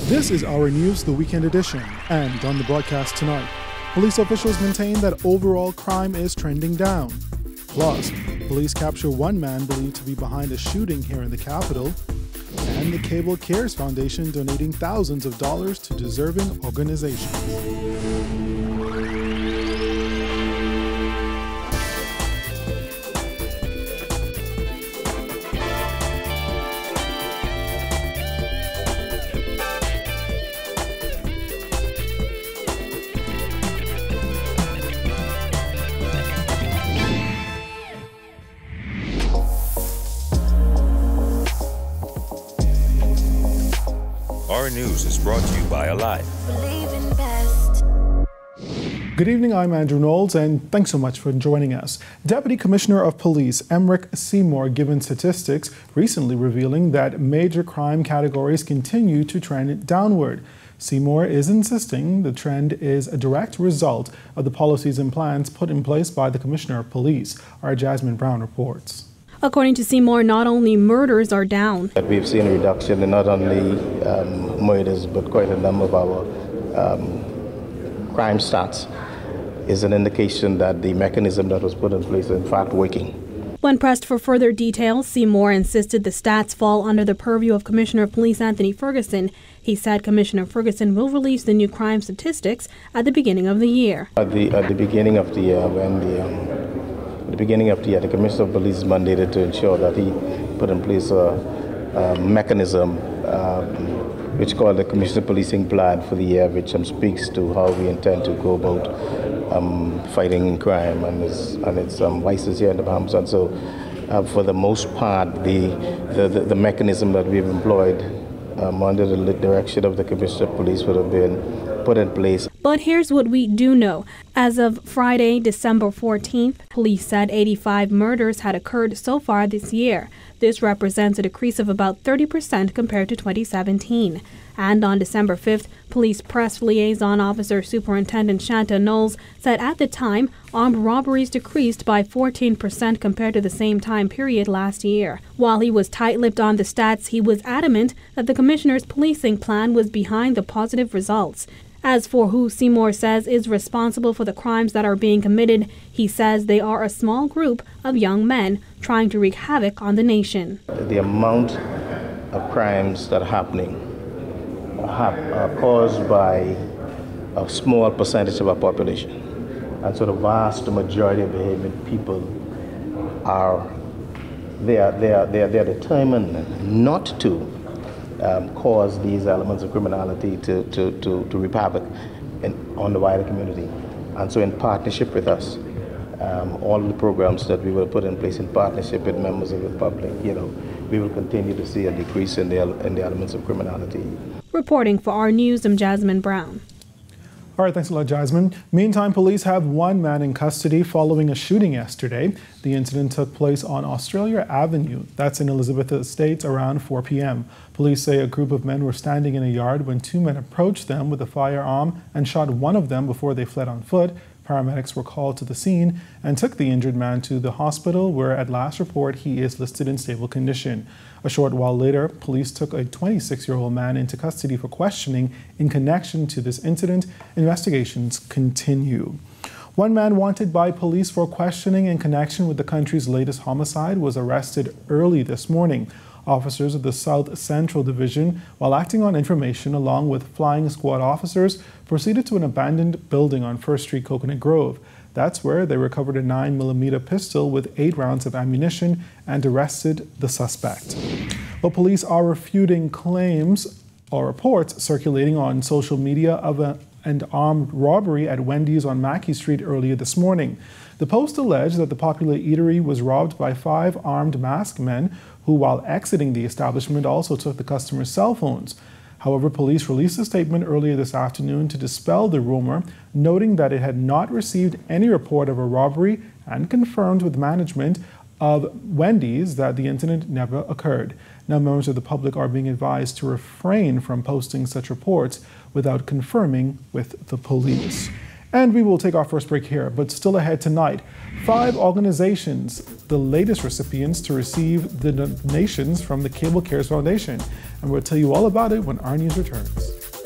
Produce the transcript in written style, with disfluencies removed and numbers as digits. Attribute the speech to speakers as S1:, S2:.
S1: This is our news, the weekend edition, and on the broadcast tonight, police officials maintain that overall crime is trending down. Plus, police capture one man believed to be behind a shooting here in the capital, and the Cable Cares Foundation donating thousands of dollars to deserving organizations.
S2: Our news is brought to you by Alive.
S1: Good evening, I'm Andrew Knowles, and thanks so much for joining us. Deputy Commissioner of Police Emric Seymour given statistics recently revealing that major crime categories continue to trend downward. Seymour is insisting the trend is a direct result of the policies and plans put in place by the Commissioner of Police. Our Jasmine Brown reports.
S3: According to Seymour, not only murders are down.
S4: We've seen a reduction in not only murders, but quite a number of our crime stats is an indication that the mechanism that was put in place is in fact working.
S3: When pressed for further details, Seymour insisted the stats fall under the purview of Commissioner of Police Anthony Ferguson. He said Commissioner Ferguson will release the new crime statistics at the beginning of the year.
S4: At the beginning of the year, when the Commissioner of Police is mandated to ensure that he put in place a mechanism which called the Commissioner Policing Plan for the year, which speaks to how we intend to go about fighting crime and its vices here in the Bahamas. And so, for the most part, the mechanism that we've employed under the direction of the Commissioner of Police would have been put in place.
S3: But here's what we do know. As of Friday, December 14th, police said 85 murders had occurred so far this year. This represents a decrease of about 30% compared to 2017. And on December 5th, Police Press Liaison Officer Superintendent Shanta Knowles said at the time, armed robberies decreased by 14% compared to the same time period last year. While he was tight-lipped on the stats, he was adamant that the Commissioner's policing plan was behind the positive results. As for who Seymour says is responsible for the crimes that are being committed, he says they are a small group of young men trying to wreak havoc on the nation.
S4: The amount of crimes that are happening are caused by a small percentage of our population. And so the vast majority of behaving people are determined not to cause these elements of criminality to wreak havoc on the wider community. And so in partnership with us, all the programs that we will put in place in partnership with members of the public, we will continue to see a decrease in the elements of criminality.
S3: Reporting for our news, I'm Jasmine Brown.
S1: All right, thanks a lot, Jasmine. Meantime, police have one man in custody following a shooting yesterday. The incident took place on Australia Avenue. That's in Elizabeth Estates around 4 p.m. Police say a group of men were standing in a yard when two men approached them with a firearm and shot one of them before they fled on foot. Paramedics were called to the scene and took the injured man to the hospital, where at last report he is listed in stable condition. A short while later, police took a 26-year-old man into custody for questioning in connection to this incident. Investigations continue. One man wanted by police for questioning in connection with the country's latest homicide was arrested early this morning. Officers of the South Central Division, while acting on information along with flying squad officers, proceeded to an abandoned building on 1st Street, Coconut Grove. That's where they recovered a 9mm pistol with 8 rounds of ammunition and arrested the suspect. But police are refuting claims or reports circulating on social media of an armed robbery at Wendy's on Mackey Street earlier this morning. The post alleged that the popular eatery was robbed by 5 armed masked men who, while exiting the establishment, also took the customers' cell phones. However, police released a statement earlier this afternoon to dispel the rumor, noting that it had not received any report of a robbery and confirmed with management of Wendy's that the incident never occurred. Now, members of the public are being advised to refrain from posting such reports without confirming with the police. And we will take our first break here, but still ahead tonight. 5 organizations, the latest recipients to receive the donations from the Cable Cares Foundation. And we'll tell you all about it when our news returns.